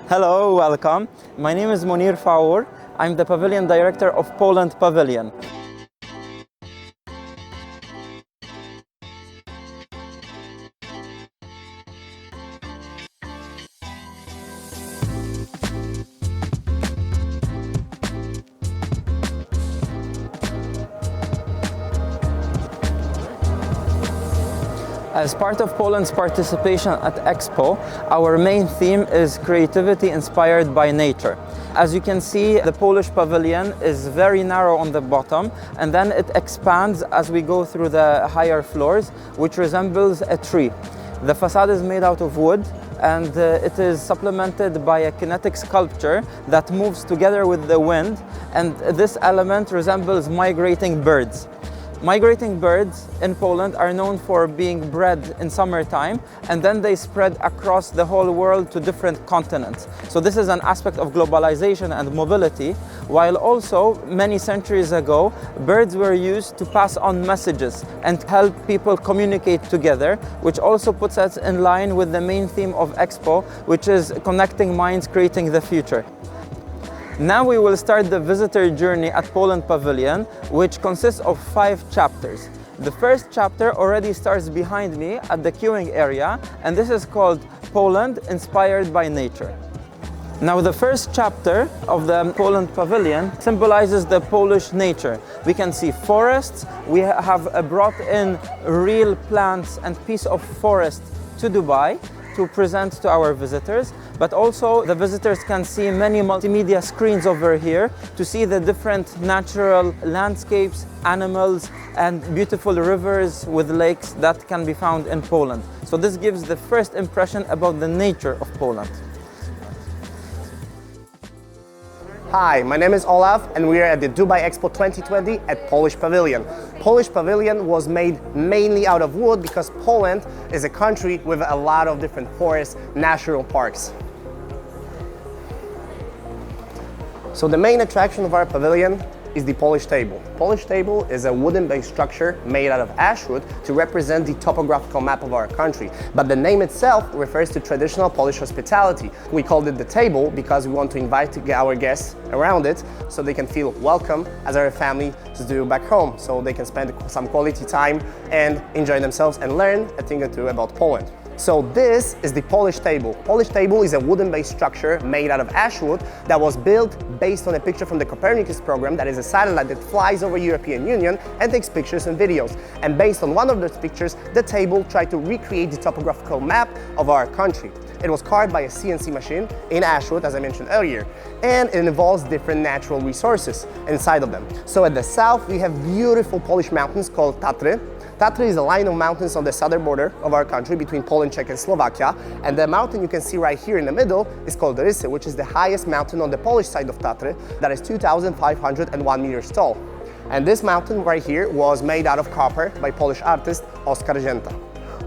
Hello, welcome. My name is Moneer Faour. I'm the Pavilion Director of Poland Pavilion. As part of Poland's participation at Expo, our main theme is creativity inspired by nature. As you can see, the Polish pavilion is very narrow on the bottom, and then it expands as we go through the higher floors, which resembles a tree. The facade is made out of wood, and it is supplemented by a kinetic sculpture that moves together with the wind, and this element resembles migrating birds. Migrating birds in Poland are known for being bred in summertime, and then they spread across the whole world to different continents. So this is an aspect of globalization and mobility, while also many centuries ago, birds were used to pass on messages and help people communicate together, which also puts us in line with the main theme of Expo, which is connecting minds, creating the future. Now we will start the visitor journey at Poland Pavilion, which consists of 5 chapters. The first chapter already starts behind me at the queuing area, and this is called Poland Inspired by Nature. Now the first chapter of the Poland Pavilion symbolizes the Polish nature. We can see forests, we have brought in real plants and piece of forest to Dubai to present to our visitors, but also the visitors can see many multimedia screens over here to see the different natural landscapes, animals, and beautiful rivers with lakes that can be found in Poland. So this gives the first impression about the nature of Poland. Hi, my name is Olaf and we are at the Dubai Expo 2020 at Polish Pavilion. Polish Pavilion was made mainly out of wood because Poland is a country with a lot of different forests, national parks. So the main attraction of our pavilion is the Polish table. Polish table is a wooden-based structure made out of ash wood to represent the topographical map of our country. But the name itself refers to traditional Polish hospitality. We called it the table because we want to invite our guests around it so they can feel welcome as our family to do back home, so they can spend some quality time and enjoy themselves and learn a thing or two about Poland. So this is the Polish table. Polish table is a wooden-based structure made out of ash wood that was built based on a picture from the Copernicus program, that is a satellite that flies over European Union and takes pictures and videos. And based on one of those pictures, the table tried to recreate the topographical map of our country. It was carved by a CNC machine in ash wood, as I mentioned earlier, and it involves different natural resources inside of them. So at the south, we have beautiful Polish mountains called Tatry. Tatry is a line of mountains on the southern border of our country between Poland, Czech and Slovakia, and the mountain you can see right here in the middle is called Rysy, which is the highest mountain on the Polish side of Tatry, that is 2,501 meters tall. And this mountain right here was made out of copper by Polish artist Oskar Zięta.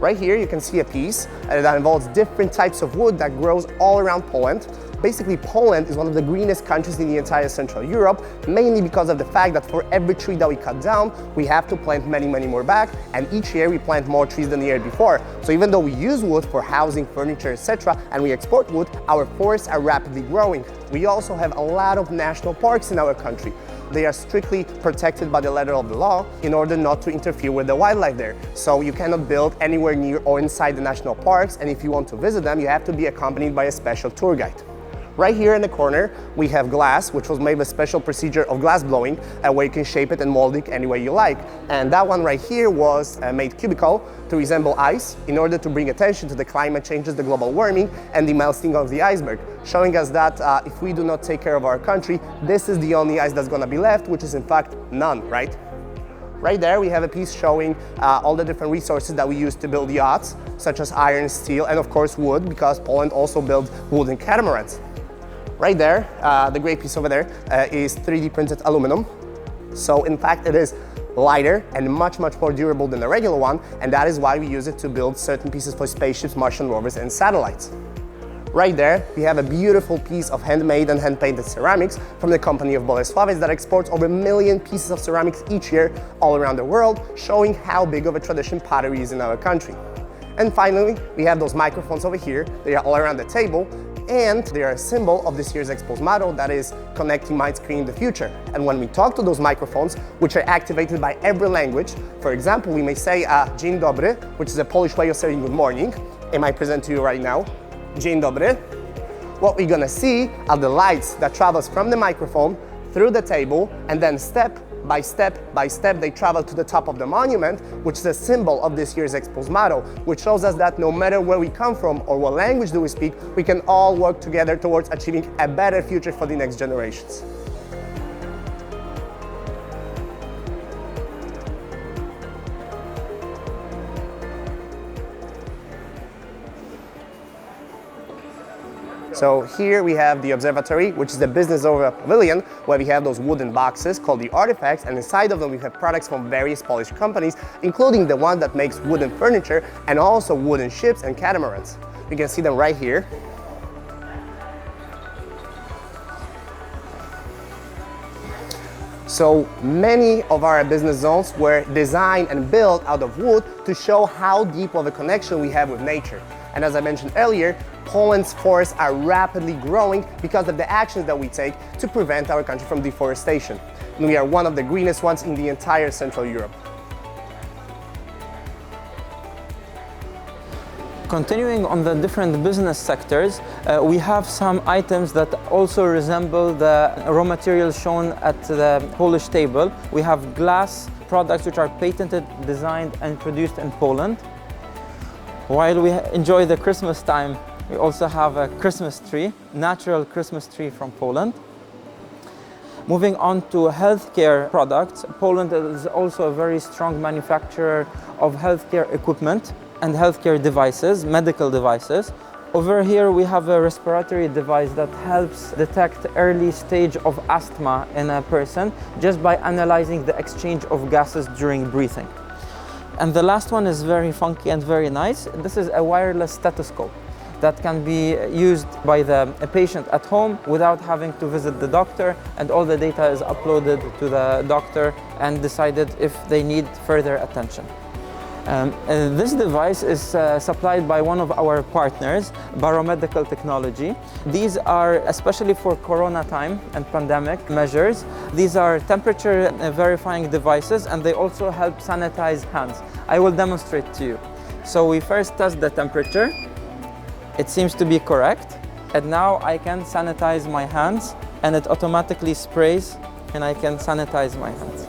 Right here you can see a piece that involves different types of wood that grows all around Poland. Basically, Poland is one of the greenest countries in the entire Central Europe, mainly because of the fact that for every tree that we cut down, we have to plant many more back, and each year we plant more trees than the year before. So even though we use wood for housing, furniture, etc., and we export wood, our forests are rapidly growing. We also have a lot of national parks in our country. They are strictly protected by the letter of the law in order not to interfere with the wildlife there. So you cannot build anywhere near or inside the national parks, and if you want to visit them, you have to be accompanied by a special tour guide. Right here in the corner, we have glass, which was made with a special procedure of glass blowing, where you can shape it and mold it any way you like. And that one right here was made cubical to resemble ice in order to bring attention to the climate changes, the global warming, and the melting of the iceberg, showing us that if we do not take care of our country, this is the only ice that's going to be left, which is in fact none, right? Right there we have a piece showing all the different resources that we use to build yachts, such as iron, steel, and of course wood, because Poland also builds wooden catamarans. Right there, the gray piece over there is 3D printed aluminum. So in fact it is lighter and much more durable than the regular one, and that is why we use it to build certain pieces for spaceships, Martian rovers and satellites. Right there, we have a beautiful piece of handmade and hand-painted ceramics from the company of Bolesławiec that exports over 1 million pieces of ceramics each year all around the world, showing how big of a tradition pottery is in our country. And finally, we have those microphones over here. They are all around the table, and they are a symbol of this year's Expo's motto, that is connecting minds, creating the future. And when we talk to those microphones, which are activated by every language, for example, we may say Dzień dobry, which is a Polish way of saying good morning, and I present to you right now, Dzień dobry. What we're gonna see are the lights that travels from the microphone through the table, and then step by step by step they travel to the top of the monument, which is a symbol of this year's Expo's motto, which shows us that no matter where we come from or what language do we speak, we can all work together towards achieving a better future for the next generations. So here we have the observatory, which is the business of a pavilion, where we have those wooden boxes called the artifacts, and inside of them we have products from various Polish companies, including the one that makes wooden furniture and also wooden ships and catamarans. You can see them right here. So many of our business zones were designed and built out of wood to show how deep of a connection we have with nature. And as I mentioned earlier, Poland's forests are rapidly growing because of the actions that we take to prevent our country from deforestation. And we are one of the greenest ones in the entire Central Europe. Continuing on the different business sectors, we have some items that also resemble the raw materials shown at the Polish table. We have glass products which are patented, designed and produced in Poland. While we enjoy the Christmas time, we also have a Christmas tree, natural Christmas tree from Poland. Moving on to healthcare products, Poland is also a very strong manufacturer of healthcare equipment and healthcare devices, medical devices. Over here we have a respiratory device that helps detect early stage of asthma in a person just by analyzing the exchange of gases during breathing. And the last one is very funky and very nice. This is a wireless stethoscope that can be used by a patient at home without having to visit the doctor, and all the data is uploaded to the doctor and decided if they need further attention. This device is supplied by one of our partners, Biomedical Technology. These are especially for Corona time and pandemic measures. These are temperature verifying devices, and they also help sanitize hands. I will demonstrate to you. So we first test the temperature. It seems to be correct. And now I can sanitize my hands, and it automatically sprays, and I can sanitize my hands.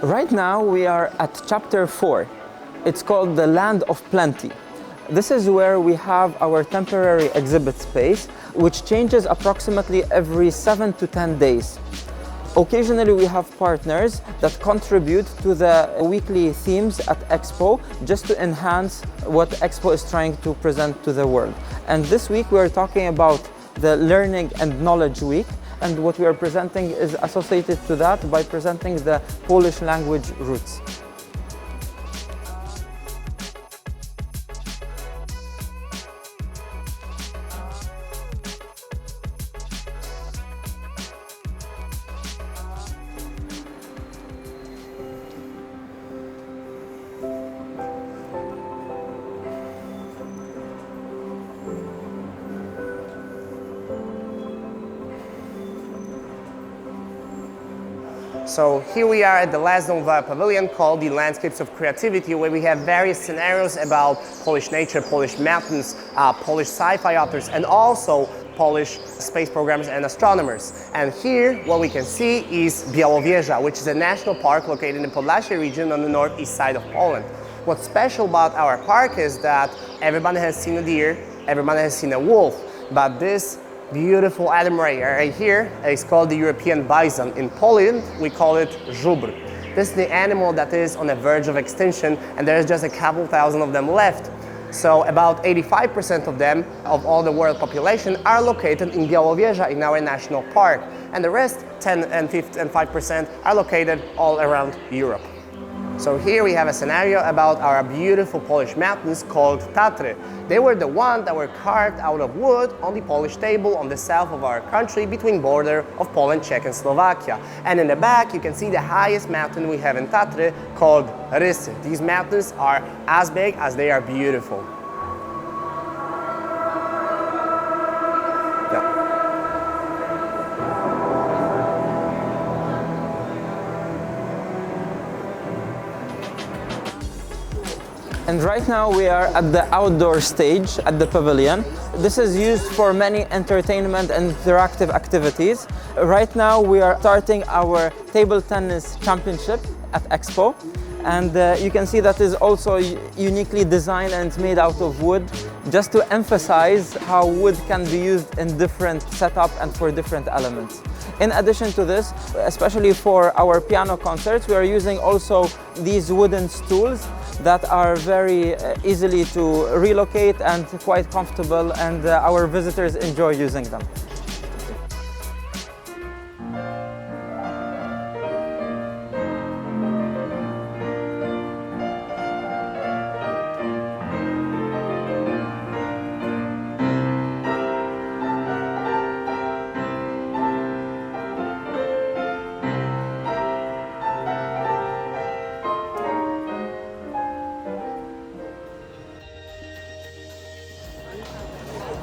Right now we are at chapter 4. It's called the Land of Plenty. This is where we have our temporary exhibit space, which changes approximately every 7 to 10 days. Occasionally we have partners that contribute to the weekly themes at Expo just to enhance what Expo is trying to present to the world. And this week we are talking about the Learning and Knowledge Week, and what we are presenting is associated to that by presenting the Polish language roots. So here we are at the last zone of our pavilion, called the Landscapes of Creativity, where we have various scenarios about Polish nature, Polish mountains, Polish sci-fi authors, and also Polish space programmers and astronomers. And here what we can see is Białowieża, which is a national park located in the Podlasie region on the northeast side of Poland. What's special about our park is that everybody has seen a deer, everybody has seen a wolf, but this beautiful animal right here is called the European bison. In Poland, we call it żubr. This is the animal that is on the verge of extinction, and there's just a couple thousand of them left. So about 85% of them, of all the world population, are located in Białowieża, in our national park. And the rest, 10 and 5%, are located all around Europe. So here we have a scenario about our beautiful Polish mountains called Tatry. They were the ones that were carved out of wood on the Polish table on the south of our country, between border of Poland, Czech and Slovakia. And in the back you can see the highest mountain we have in Tatry, called Rysy. These mountains are as big as they are beautiful. And right now we are at the outdoor stage at the pavilion. This is used for many entertainment and interactive activities. Right now we are starting our table tennis championship at Expo. And you can see that is also uniquely designed and made out of wood, just to emphasize how wood can be used in different setup and for different elements. In addition to this, especially for our piano concerts, we are using also these wooden stools that are very easily to relocate and quite comfortable, and our visitors enjoy using them.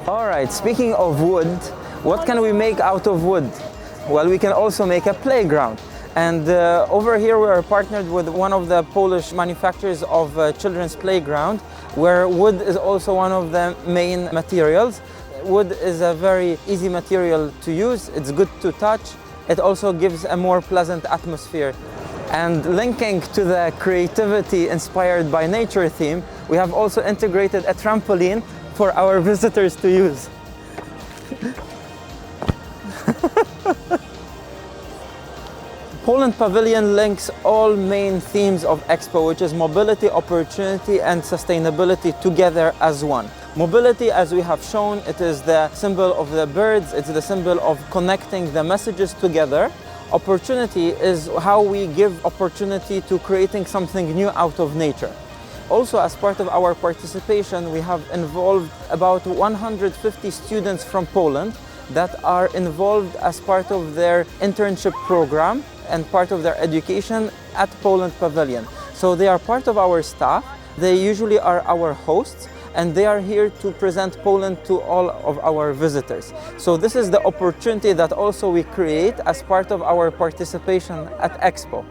Alright, speaking of wood, what can we make out of wood? Well, we can also make a playground. And over here we are partnered with one of the Polish manufacturers of children's playground, where wood is also one of the main materials. Wood is a very easy material to use, it's good to touch, it also gives a more pleasant atmosphere. And linking to the creativity inspired by nature theme, we have also integrated a trampoline for our visitors to use. Poland Pavilion links all main themes of Expo, which is mobility, opportunity and sustainability together as one. Mobility, as we have shown, it is the symbol of the birds, it's the symbol of connecting the messages together. Opportunity is how we give opportunity to creating something new out of nature. Also, as part of our participation, we have involved about 150 students from Poland that are involved as part of their internship program and part of their education at Poland Pavilion. So they are part of our staff, they usually are our hosts, and they are here to present Poland to all of our visitors. So this is the opportunity that also we create as part of our participation at Expo.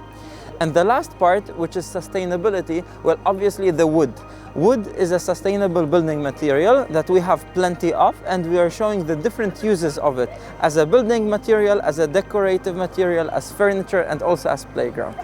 And the last part, which is sustainability, well, obviously the wood. Wood is a sustainable building material that we have plenty of, and we are showing the different uses of it as a building material, as a decorative material, as furniture, and also as playground.